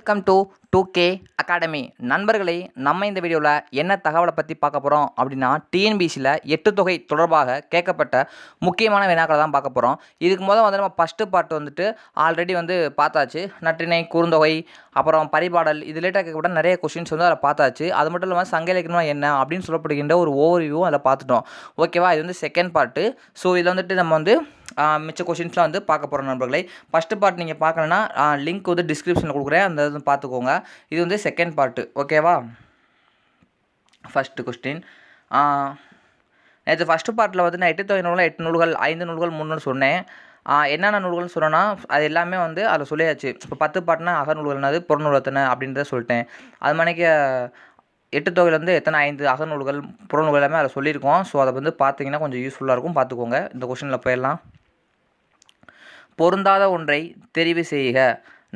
Welcome to 2K academy. நண்பர்களே, நம்ம இந்த வீடியோவில் என்ன தகவலை பற்றி பார்க்க போகிறோம் அப்படின்னா, டிஎன்பிசியில் 8 தொகை தொடர்பாக கேட்கப்பட்ட முக்கியமான வினாக்களை தான் பார்க்க போகிறோம். இதுக்கு வந்து நம்ம ஃபஸ்ட்டு பார்ட் வந்துட்டு ஆல்ரெடி பார்த்தாச்சு. நற்றிணை, குறுந்தொகை, அப்புறம் பரிபாடல், இது ரிலேட்டாக கேட்கப்பட்ட நிறைய கொஷின்ஸ் அதில் பார்த்தாச்சு. அது மட்டும் இல்லாமல் சங்க இலக்கியம்னா என்ன அப்படின்னு சொல்லப்படுகின்ற ஒரு ஓவர்வியூவும் அதில் பார்த்துட்டோம். ஓகேவா, இது செகண்ட் பார்ட்டு. ஸோ இதில் நம்ம மிச்ச கொஷின்ஸ்லாம் பார்க்க போகிறோம் நண்பர்களே. ஃபஸ்ட்டு பார்ட் நீங்கள் பார்க்கணுன்னா லிங்க் டிஸ்கிரிப்ஷனில் கொடுக்குறேன், அந்த இது பார்த்துக்கோங்க. இது செகண்ட் பார்ட்டு. ஓகேவா, ஃபஸ்ட்டு கொஸ்டின். நேற்று ஃபஸ்ட்டு பார்ட்டில் நான் 8 தொகை நூல்கள், 8 நூல்கள், 5 நூல்கள், 3 நூல் சொன்னேன். என்னென்ன நூல்கள்னு சொன்னோன்னா அது எல்லாமே அதில் சொல்லியாச்சு. இப்போ 10 பாட்டுனா அகநூல்கள்னாது புறநூல் எத்தனை அப்படின்றத சொல்லிட்டேன். அது மாதிரிக்கு 8 தொகையில் எத்தனை 5 அகநூல்கள், புறநூல்கள் எல்லாமே அதில் சொல்லியிருக்கோம். ஸோ அதை பார்த்தீங்கன்னா கொஞ்சம் யூஸ்ஃபுல்லாக இருக்கும், பார்த்துக்கோங்க. இந்த கொஷினில் போயிடலாம். பொருந்தாத ஒன்றை தெரிவு செய்க.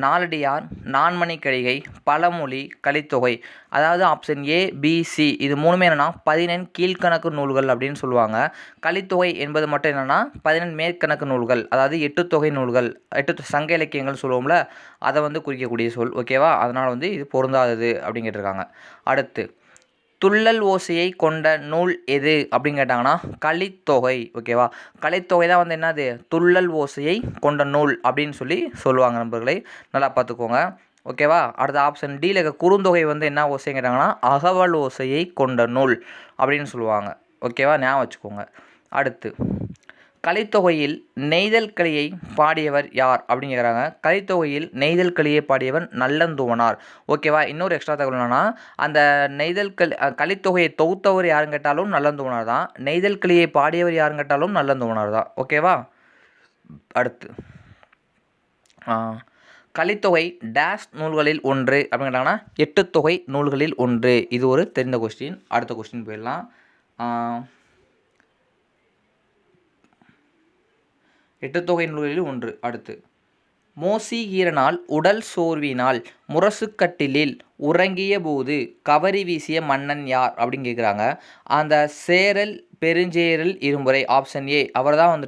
நாலடியார், நான்மணி கடிகை, பழமொழி, கலித்தொகை. அதாவது ஆப்ஷன் ஏ, பி, சி இது மூணுமே என்னென்னா 14 கீழ்கணக்கு நூல்கள் அப்படின்னு சொல்லுவாங்க. கலித்தொகை என்பது மட்டும் என்னென்னா 14 மேற்கணக்கு நூல்கள், அதாவது 8 தொகை நூல்கள், 8 சங்க இலக்கியங்கள் சொல்லுவோம்ல, அதை குறிக்கக்கூடிய சொல். ஓகேவா, அதனால் இது பொருந்தாதது அப்படின்னு கேட்டிருக்காங்க. அடுத்து, துள்ளல் ஓசையை கொண்ட நூல் எது அப்படின்னு கேட்டாங்கன்னா கலித்தொகை. ஓகேவா, கலித்தொகை தான் என்னது, துள்ளல் ஓசையை கொண்ட நூல் அப்படின்னு சொல்லுவாங்க நண்பர்களை, நல்லா பார்த்துக்கோங்க. ஓகேவா, அடுத்த ஆப்ஷன் டியில் இருக்க குறுந்தொகை என்ன ஓசைன்னு கேட்டாங்கன்னா அகவல் ஓசையை கொண்ட நூல் அப்படின்னு சொல்லுவாங்க. ஓகேவா, ஞாபகம் வச்சுக்கோங்க. அடுத்து, கலித்தொகையில் நெய்தல் கலியை பாடியவர் யார் அப்படின்னு கேட்குறாங்க. கலித்தொகையில் நெய்தல் கலியை பாடியவர் நல்லந்துவனார். ஓகேவா, இன்னொரு எக்ஸ்ட்ரா தகவல் என்னன்னா, அந்த நெய்தல் கலித்தொகையை தொகுத்தவர் யாருன்னு கேட்டாலும் நல்லந்துவனார் தான், நெய்தல் கலியை பாடியவர் யாருன்னு கேட்டாலும் நல்லந்துவனார் தான். ஓகேவா, அடுத்து, கலித்தொகை டேஷ் நூல்களில் ஒன்று அப்படின்னு கேட்டாங்கன்னா 8 தொகை நூல்களில் ஒன்று. இது ஒரு தெரிந்த கொஸ்டின். அடுத்த கொஸ்டின் போயிடலாம். 8 தொகை நூல்களில் ஒன்று. அடுத்து, மோசி ஈரனால் உடல் சோர்வினால் முரசுக்கட்டிலில் உறங்கிய போது கவரி வீசிய மன்னன் யார் அப்படின்னு கேட்குறாங்க. அந்த சேரல் பெருஞ்சேரல் இருமுறை, ஆப்ஷன் ஏ அவர் தான்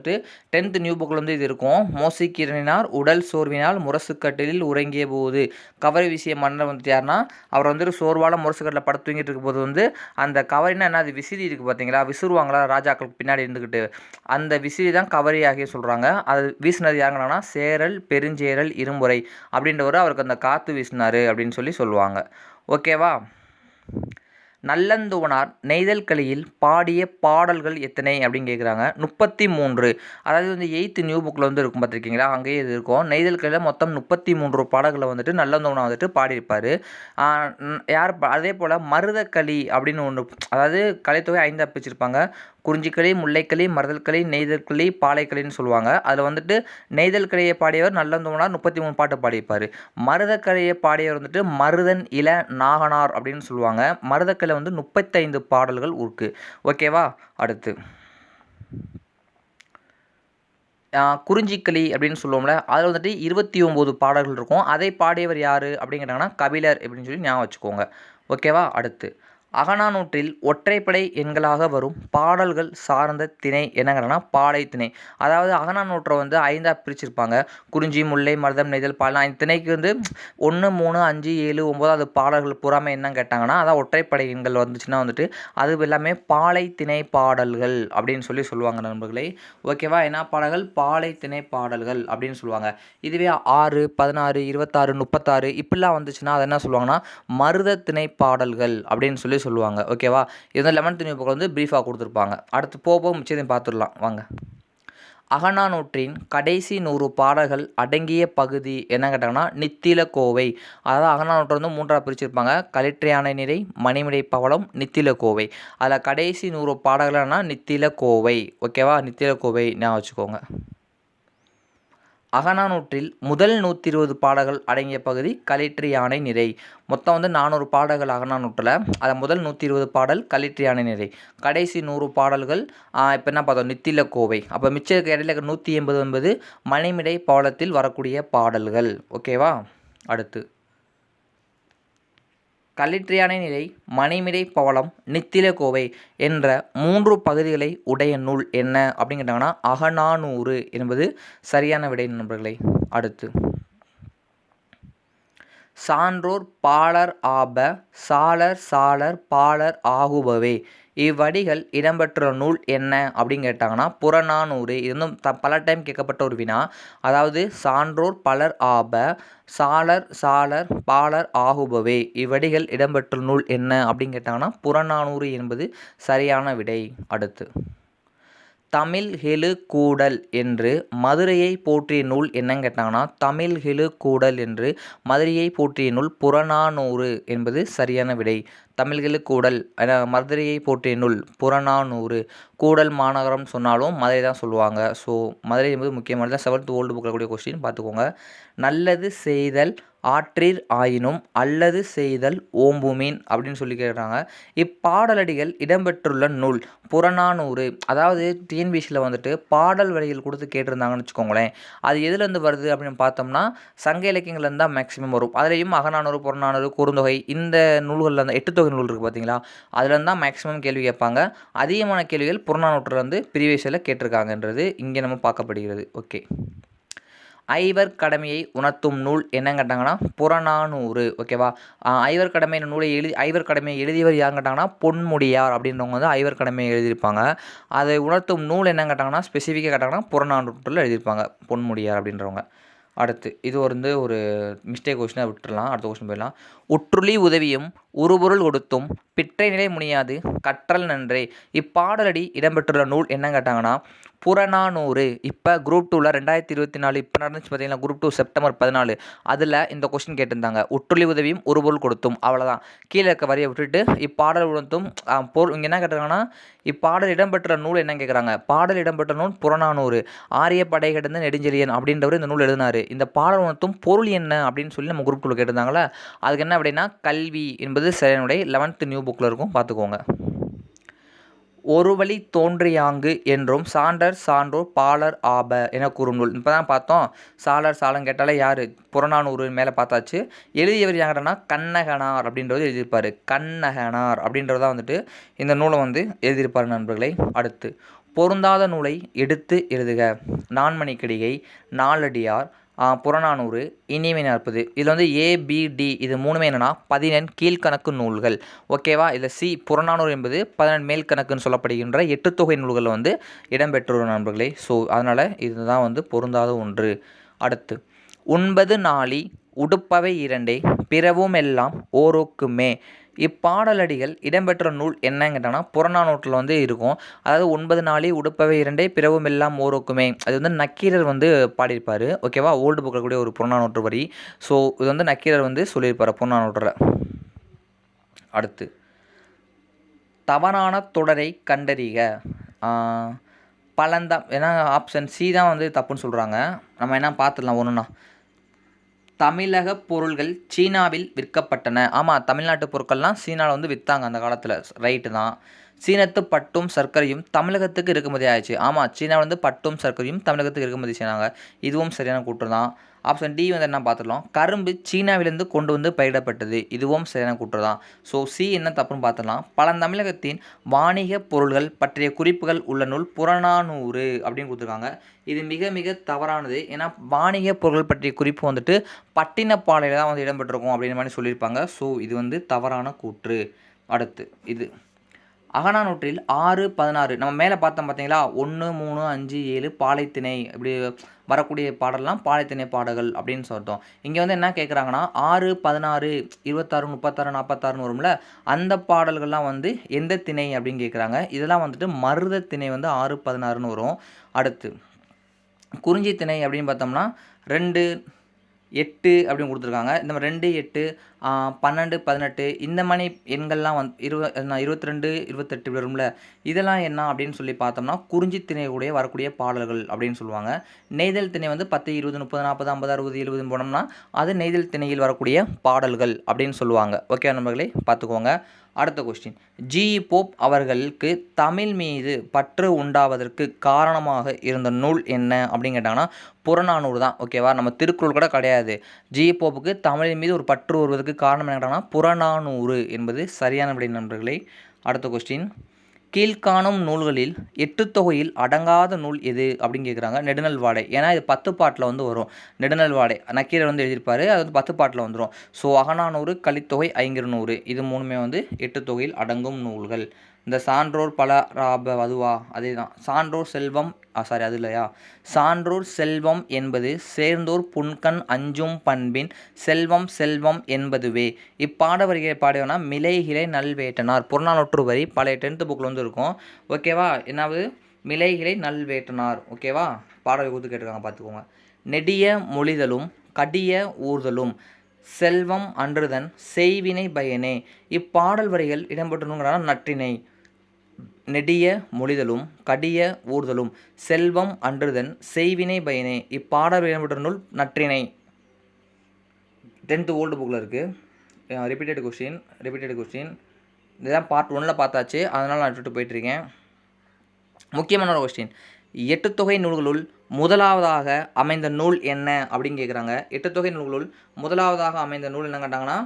10th நியூ புக்கில் இது இருக்கும். மோசிக்கீரனார் உடல் சோர்வினால் முரசுக்கட்டிலில் உறங்கிய போது கவரி வீசிய மன்னர் யாருன்னா அவர் சோர்வால முரசுக்கட்டில் படுத்து தூங்கிட்டு இருக்கும் போது அந்த கவரினா என்ன, அது விசிறி இருக்குது பார்த்தீங்களா, விசிறுவாங்களா ராஜாக்களுக்கு பின்னாடி இருந்துக்கிட்டு, அந்த விசிறி தான் கவரி ஆகிய சொல்கிறாங்க. அது வீசினது யாருங்கன்னா சேரல் பெருஞ்சேரல் இருமுறை அப்படின்றவர் அவருக்கு அந்த காற்று வீசினார் அப்படின்னு சொல்லுவாங்க. ஓகேவா, நல்லந்துவனார் நெய்தல் கலியில் பாடிய பாடல்கள் எத்தனை அப்படின்னு கேட்குறாங்க. 33. அதாவது 8th நியூ புக்கில் இருக்கும் பார்த்துருக்கீங்களா, அங்கேயே இது இருக்கும். நெய்தல் கலியில் மொத்தம் 33 பாடல்களை நல்லந்துவனார் பாடியிருப்பார். யார் அதே போல் மருதக்களி அப்படின்னு ஒன்று, அதாவது கலித்தொகை 5 பிரிச்சிருப்பாங்க. குறிஞ்சிக்களி, முல்லைக்களி, மருதல்களி, நெய்தல்களி, பாலைக்களின்னு சொல்லுவாங்க. அதில் நெய்தல் கலியை பாடியவர் நல்லந்துவனார் 33 பாட்டு பாடியிருப்பார். மருதக்கலியை பாடியவர் மருதன் இள நாகனார் அப்படின்னு சொல்லுவாங்க. மருதக்கலியில் 35 பாடல்கள் இருக்குது. ஓகேவா, அடுத்து, குறிஞ்சிக்களி அப்படின்னு சொல்லுவோம்ல, அதில் 29 பாடல்கள் இருக்கும். அதை பாடியவர் யார் அப்படின்னு கேட்டாங்கன்னா கபிலர் அப்படின்னு ஞாபகம் வச்சுக்கோங்க. ஓகேவா, அடுத்து, அகநானூற்றில் ஒற்றைப்படை எண்களாக வரும் பாடல்கள் சார்ந்த திணை என்னங்கன்னா பாலை திணை. அதாவது அகநானூற்றை 5 பிரிச்சிருப்பாங்க. குறிஞ்சி, முல்லை, மருதம், நெய்தல், பாலை. இந்த திணைக்கு 1, 3, 5, 7, 9 அது பாடல்கள் பூராமே என்னன்னு கேட்டாங்கன்னா அதான் ஒற்றைப்படை எண்கள் வந்துச்சுன்னா அது எல்லாமே பாலை திணை பாடல்கள் அப்படின்னு சொல்லுவாங்க நண்பர்களே. ஓகேவா, என்ன பாடல்கள், பாலை திணை பாடல்கள் அப்படின்னு சொல்லுவாங்க. இதுவே 6, 16, 26, 36 இப்படிலாம் வந்துச்சுன்னா அது என்ன சொல்லுவாங்கன்னா மருத திணை பாடல்கள் அப்படின்னு சொல்லுவாங்க. ஓகேவா, இது 11th நியூ புக்கில் பிரீஃபாக கொடுத்துருப்பாங்க. அடுத்து போக மிச்சத்தையும் பார்த்துடலாம் வாங்க. அகநானூற்றின் கடைசி 100 பாடல்கள் அடங்கிய பகுதி என்ன கேட்டாங்கன்னா நித்தில கோவை. அதாவது அகநானூற்றை 3ஆக பிரிச்சிருப்பாங்க. களிற்றையானை நிறை, மணிமிடை பவளம், நித்தில கோவை. அதில் கடைசி 100 பாடல்கள்னா நித்தில கோவை. ஓகேவா, நித்தில கோவை ஞாபகம் வச்சுக்கோங்க. அகநானூற்றில் முதல் 120 பாடல்கள் அடங்கிய பகுதி களிற்று யானை நிறை. மொத்தம் 400 பாடல்கள் அகநானூற்றில். அதில் முதல் 120 பாடல் களிற்று யானை நிறை. கடைசி 100 பாடல்கள் இப்போ என்ன பார்த்தோம், நித்தில கோவை. அப்போ மிச்ச இடையில 180 என்பது மணிமிடை பவளத்தில் வரக்கூடிய பாடல்கள். ஓகேவா, அடுத்து, களிற்றியானை நிறை, மணிமிடை பவளம், நித்தில கோவை என்ற 3 பகுதிகளை உடைய நூல் என்ன அப்படின்னு கேட்டாங்கன்னா அகநானூறு என்பது சரியான விடை நண்பர்களே. அடுத்து, சான்றோர் பாலர் ஆப சாலர் சாலர் பாலர் ஆகுபவே இவ்வடிகள் இடம்பெற்ற நூல் என்ன அப்படின்னு கேட்டாங்கன்னா புறநானூறு. இது இன்னும் பல டைம் கேட்கப்பட்ட ஒரு வினா. அதாவது சான்றோர் பலர் ஆப சாலர் சாலர் பாலர் ஆகுபவே இவ்வடிகள் இடம்பெற்ற நூல் என்ன அப்படின்னு கேட்டாங்கன்னா புறநானூறு என்பது சரியான விடை. அடுத்து தமிழ் ஹெழு கூடல் என்று மதுரையை போற்றிய நூல் என்னன்னு கேட்டாங்கன்னா தமிழ் ஹெழு கூடல் என்று மதுரையை போற்றிய நூல் புறநானூறு என்பது சரியான விடை. தமிழ்கெழு கூடல் மதுரையை போற்றிய நூல் புறநானூறு. கூடல் மாநகரம் சொன்னாலும் மதுரை தான் சொல்லுவாங்க. ஸோ மதுரை என்பது முக்கியமானது. 7th ஓல்டு புக்கில் கூடிய கொஸ்டின் பார்த்துக்கோங்க. நல்லது செய்தல் ஆற்றீர் ஆயினும் அல்லது செய்தல் ஓம்புமீன் அப்படின்னு சொல்லி கேட்குறாங்க. இப்பாடலடிகள் இடம்பெற்றுள்ள நூல் புறநானூறு. அதாவது டிஎன்பிசியில் வந்துட்டு பாடல் வரிகள் கொடுத்து கேட்டிருந்தாங்கன்னு வச்சுக்கோங்களேன். அது எதுலேருந்து வருது அப்படின்னு பார்த்தோம்னா சங்க இலக்கியங்கள்லேருந்து தான் மேக்ஸிமம் வரும். அதுலேயும் அகநானூறு புறநானூறு குறுந்தொகை இந்த நூல்களில் அந்த 8 தொகை நூல் இருக்குது பார்த்தீங்களா, அதுலேருந்து தான் மேக்ஸிமம் கேள்வி கேட்பாங்க. அதிகமான கேள்விகள் புறநானூற்றிலிருந்து ப்ரீவியஸில் கேட்டிருக்காங்கன்றது இங்கே நம்ம பார்க்கப்படுகிறது. ஓகே, ஐவர் கடமையை உணர்த்தும் நூல் என்னன்னு கேட்டாங்கன்னா புறநானூறு. ஓகேவா, ஐவர் கடமை நூலை ஐவர் கடமையை எழுதியவர் யாருன்னு கேட்டாங்கன்னா பொன்முடியார் அப்படின்றவங்க வந்து ஐவர் கடமையை எழுதியிருப்பாங்க. அதை உணர்த்தும் நூல் என்னன்னு கேட்டாங்கன்னா ஸ்பெசிஃபிக்காக கேட்டாங்கன்னா புறநானூற்றில் எழுதியிருப்பாங்க பொன்முடியார் அப்படின்றவங்க. அடுத்து இது வந்து ஒரு மிஸ்டேக் கொஸ்டினாக விட்டுடலாம். அடுத்த கொஸ்டின் போயிடலாம். உற்றுளி உதவியும் உருபொருள் கொடுத்தும் பிற்றை நிலை முனியாது கற்றல் நன்றே இப்பாடலடி இடம்பெற்றுள்ள நூல் என்ன கேட்டாங்கன்னா புறநானூறு. இப்போ குரூப் 2ல் 2024 இப்போ நடந்துச்சு பார்த்தீங்கன்னா குரூப் 2 செப்டம்பர் 14 அதில் இந்த கொஸ்டின் கேட்டிருந்தாங்க. உற்றுளி உதவியும் உருபொருள் கொடுத்தும். அவ்வளோதான், கீழே இருக்க வரியை விட்டுட்டு இப்பாடல் உணர்த்தும் பொருள். இங்கே என்ன கேட்டாங்கன்னா இப்பாடல் இடம்பெற்ற நூல் என்னன்னு கேட்குறாங்க. பாடல் இடம்பெற்ற நூல் புறநானூறு. ஆரிய படை கிடந்த நெடுஞ்செழியன் அப்படின்றவர் இந்த நூல் எழுதினார். இந்த பாடல் உணர்த்தும் பொருள் என்ன அப்படின்னு சொல்லி நம்ம குரூப் 2 கேட்டிருந்தாங்களே, அதுக்கு என்ன அப்படின்னா கல்வி என்பது சரியானுடைய 11th நியூ புக்கில் இருக்கும், பார்த்துக்கோங்க. ஒரு வழி தோன்றியாங்கு என்றும் சான்றர் சான்றோர் பாலர் ஆப என கூறும் நூல். இப்போ தான் பார்த்தோம் சாலர் சாலம் கேட்டாலே யார், புறநானூறு மேலே பார்த்தாச்சு. எழுதியவர் யாருன்னா கண்ணகனார் அப்படின்றது எழுதியிருப்பார். கண்ணகனார் அப்படின்றது தான் வந்துட்டு இந்த நூலை வந்து எழுதியிருப்பார் நண்பர்களை. அடுத்து பொருந்தாத நூலை எடுத்து எழுதுக. நான்மணிக்கடிகை, நாலடியார், புறநானூறு, இனிமை நாற்பது. இதில் வந்து ஏபிடி இது மூணுமே என்னென்னா 14 கீழ்கணக்கு நூல்கள். ஓகேவா, இதில் சி புறநானூறு என்பது 14 மேல்கணக்குன்னு சொல்லப்படுகின்ற 8 தொகை நூல்கள் வந்து இடம்பெற்றுள்ள நண்பர்களே. ஸோ அதனால் இதுதான் வந்து பொருந்தாத ஒன்று. அடுத்து உண்பது நாளி உடுப்பவை இரண்டே பிறவும் எல்லாம் ஓரோக்குமே இப்பாடலடிகள் இடம்பெற்ற நூல் என்னன்னு கேட்டாங்கன்னா புறநானூற்றில் வந்து இருக்கும். அதாவது 9 நாளி உடுப்பவை இரண்டே பிறவும் எல்லாம் ஓரோக்குமே, அது வந்து நக்கீரர் வந்து பாடியிருப்பார். ஓகேவா, ஓல்டு புக்கில் கூடிய ஒரு புறநானூற்று வரி. ஸோ இது வந்து நக்கீரர் வந்து சொல்லியிருப்பார் புறநானூற்றில். அடுத்து தவறான தொடரை கண்டறிக. பலந்தா ஏன்னா ஆப்ஷன் சி தான் வந்து தப்புன்னு சொல்கிறாங்க. நம்ம என்ன பார்த்துடலாம் ஒன்றுனா. தமிழக பொருள்கள் சீனாவில் விற்கப்பட்டன. ஆமாம், தமிழ்நாட்டு பொருட்கள்லாம் சீனாவில் வந்து விற்றாங்க அந்த காலத்தில், ரைட்டு தான். சீனத்து பட்டும் சர்க்கரையும் தமிழகத்துக்கு இறக்குமதி ஆயிடுச்சு. ஆமாம், சீனா வந்து பட்டும் சர்க்கரையும் தமிழகத்துக்கு இறக்குமதி செய்னாங்க. இதுவும் சரியான கூற்று தான். ஆப்ஷன் டி வந்து என்ன பார்த்துடலாம். கரும்பு சீனாவிலேருந்து கொண்டு வந்து பயிரிடப்பட்டது. இதுவும் சரியான கூற்று தான். ஸோ சி என்ன தப்புன்னு பார்த்துடலாம். பழந்தமிழகத்தின் வாணிக பொருள்கள் பற்றிய குறிப்புகள் உள்ள நூல் புறநானூறு அப்படின்னு கொடுத்துருக்காங்க. இது மிக மிக தவறானது. ஏன்னா வாணிக பொருள்கள் பற்றிய குறிப்பு வந்துட்டு பட்டினப்பாலையில் தான் வந்து இடம்பெற்றிருக்கும் அப்படின்ற மாதிரி சொல்லியிருப்பாங்க. ஸோ இது வந்து தவறான கூற்று. அடுத்து இது அகநானூற்றில் 6, 16 நம்ம மேலே பார்த்தோம் பார்த்தீங்களா, 1, 3, 5, 7 பாலைத்திணை இப்படி வரக்கூடிய பாடல்லாம் பாலைத்திணை பாடல்கள் அப்படின்னு சொல்லிட்டோம். இங்கே வந்து என்ன கேட்குறாங்கன்னா 6, 16, 26, 36, 46 வரும்ல, அந்த பாடல்கள்லாம் வந்து எந்த திணை அப்படின்னு கேட்குறாங்க. இதெல்லாம் வந்துட்டு மருத திணை வந்து 6, 16 வரும். அடுத்து குறிஞ்சி திணை அப்படின்னு பார்த்தோம்னா 2, 8 அப்படின்னு கொடுத்துருக்காங்க. இந்த மாதிரி 2, 8, 12, 18 இந்த மாதிரி எண்கள்லாம் 22, 28 வரும்ல, இதெல்லாம் என்ன அப்படின்னு சொல்லி பார்த்தோம்னா குறிஞ்சி திணையுடைய வரக்கூடிய பாடல்கள் அப்படின்னு சொல்லுவாங்க. நெய்தல் திணை வந்து 10, 20, 30, 40, 50, 60, 70 போனோம்னா அது நெய்தல் திணையில் வரக்கூடிய பாடல்கள் அப்படின்னு சொல்லுவாங்க. ஓகே நண்பர்களே, பார்த்துக்கோங்க. அடுத்த கொஸ்டின், ஜி போப் அவர்களுக்கு தமிழ் மீது பற்று உண்டாவதற்கு காரணமாக இருந்த நூல் என்ன அப்படின்னு கேட்டாங்கன்னா புறநானூறு தான். ஓகேவா, நம்ம திருக்குறள் கூட கிடையாது. ஜி போப்புக்கு தமிழின் மீது ஒரு பற்று வருவதற்கு காரணம் என்ன கேட்டாங்கன்னா புறநானூறு என்பது சரியான விடை நண்பர்களே. அடுத்த கொஸ்டின், கீழ்காணும் நூல்களில் எட்டுத்தொகையில் அடங்காத நூல் எது அப்படின்னு கேட்குறாங்க. நெடுநல் வாடை. ஏன்னா இது 10 பாட்டில் வந்து வரும். நெடுநல் வாடை நக்கீரர் வந்து எழுதியிருப்பாரு. அது வந்து 10 பாட்டில் வந்துடும். ஸோ அகநானூறு, கலித்தொகை, ஐங்குறுநூறு இது மூணுமே வந்து எட்டுத்தொகையில் அடங்கும் நூல்கள். இந்த சான்றோர் பலராப அதுவா அதே தான். சான்றோர் செல்வம் சாரி அது இல்லையா. சான்றோர் செல்வம் என்பது சேர்ந்தோர் புன்கண் அஞ்சும் பண்பின் செல்வம் செல்வம் என்பதுவே. இப்பாட வரிகளை பாடியவனா மிளைகிளை நல்வேட்டனார். புறநானூற்று வரி பழைய 10th புக்கில் வந்து இருக்கும். ஓகேவா. என்னாவது மிளைகிளை நல்வேட்டனார். ஓகேவா. பாடல் கொடுத்து கேட்டிருக்காங்க பார்த்துக்கோங்க. நெடிய மொழிதலும் கடிய ஊர்தலும் செல்வம் அன்றுதன் செய்வினை பயனே. இப்பாடல் வரிகள் இடம்பெற்றனுங்கிறான நற்றிணை. நெடிய மொழிதலும் கடிய ஊர்தலும் செல்வம் அன்றுதன் செய்வினை பயனே. இப்பாடல் இடம்பெற்ற நூல் நற்றிணை. 10th ஓல்டு புக்கில் இருக்குது. ரிப்பீட்டட் கொஸ்டின் இதுதான் பார்ட் 1ல் பார்த்தாச்சு. அதனால் நான் விட்டுட்டு போயிட்டுருக்கேன். முக்கியமான ஒரு கொஸ்டின். எட்டுத்தொகை நூல்களுள் முதலாவதாக அமைந்த நூல் என்ன அப்படின்னு கேட்குறாங்க. எட்டுத்தொகை நூல்களுள் முதலாவதாக அமைந்த நூல் என்ன கேட்டாங்கன்னா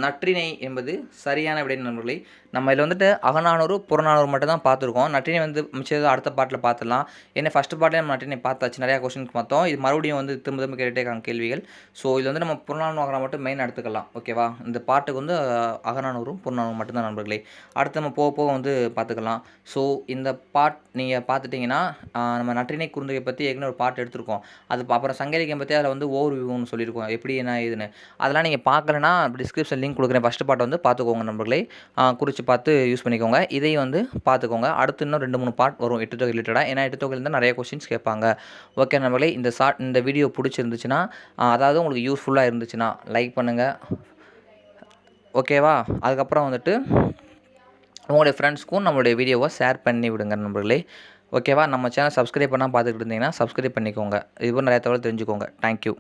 நற்றிணை என்பது சரியான விடை நண்பர்களே. நம்ம இதில் வந்துட்டு அகநானூறு புறநானூறு மட்டும் தான் பார்த்துருக்கோம். நற்றிணை வந்து மிச்சம் அடுத்த பாட்டில் பார்த்துடலாம். ஏன்னா ஃபஸ்ட்டு பாட்டிலே நம்ம நற்றிணை பார்த்தாச்சு. நிறையா கொஸ்டின்ஸ் பார்த்தோம். இது மறுபடியும் வந்து திரும்ப திரும்ப கேட்டுகிட்டே இருக்காங்க கேள்விகள். ஸோ இதில் வந்து நம்ம புறநானூறு அகநானூறு மட்டும் மெயின் எடுத்துக்கலாம். ஓகேவா. இந்த பாட்டுக்கு வந்து அகநானூறும் புறநானூறு மட்டும்தான் நண்பர்களே. அடுத்து நம்ம போக போக வந்து பார்த்துக்கலாம். ஸோ இந்த பாட் நீங்கள் பார்த்துட்டிங்கன்னா நம்ம நற்றிணை குறுந்தொகை பற்றி ஏற்கனவே ஒரு பாட்டு எடுத்திருக்கோம். அது அப்புறம் சங்கலிக்கம் பற்றி அதில் வந்து ஓவர்வியூன்னு சொல்லியிருக்கோம். எப்படி என்ன ஏதுன்னு அதெல்லாம் நீங்கள் பார்க்கலன்னா டிஸ்கிரிப்ஷன் லிங்க் கொடுக்குறேன். ஃபஸ்ட்டு பாட்டை வந்து பார்த்துக்கோங்க நண்பர்களே. குறித்து பார்த்து யூஸ் பண்ணிக்கோங்க. இதையும் வந்து பார்த்துக்கோங்க. அடுத்து இன்னும் 2-3 பார்ட் வரும் எட்டுத்தொகை ரிலேட்டடாக. ஏன்னா எட்டுத்தொகையில் தான் நிறைய கொஸ்டின்ஸ் கேட்பாங்க. ஓகே நண்பர்களே. இந்த வீடியோ பிடிச்சிருந்துச்சுன்னா அதாவது உங்களுக்கு யூஸ்ஃபுல்லாக இருந்துச்சுன்னா லைக் பண்ணுங்கள். ஓகேவா. அதுக்கப்புறம் வந்துட்டு உங்களுடைய ஃப்ரெண்ட்ஸ்க்கும் நம்மளுடைய வீடியோவை ஷேர் பண்ணி விடுங்க நண்பர்களே. ஓகேவா. நம்ம சேனல் சப்ஸ்கிரைப் பண்ணால் பார்த்துக்கிட்டு இருந்தீங்கன்னா சப்ஸ்கிரைப் பண்ணிக்கோங்க. இதுவும் நிறைய தகவல் தெரிஞ்சுக்கோங்க. தேங்க்யூ.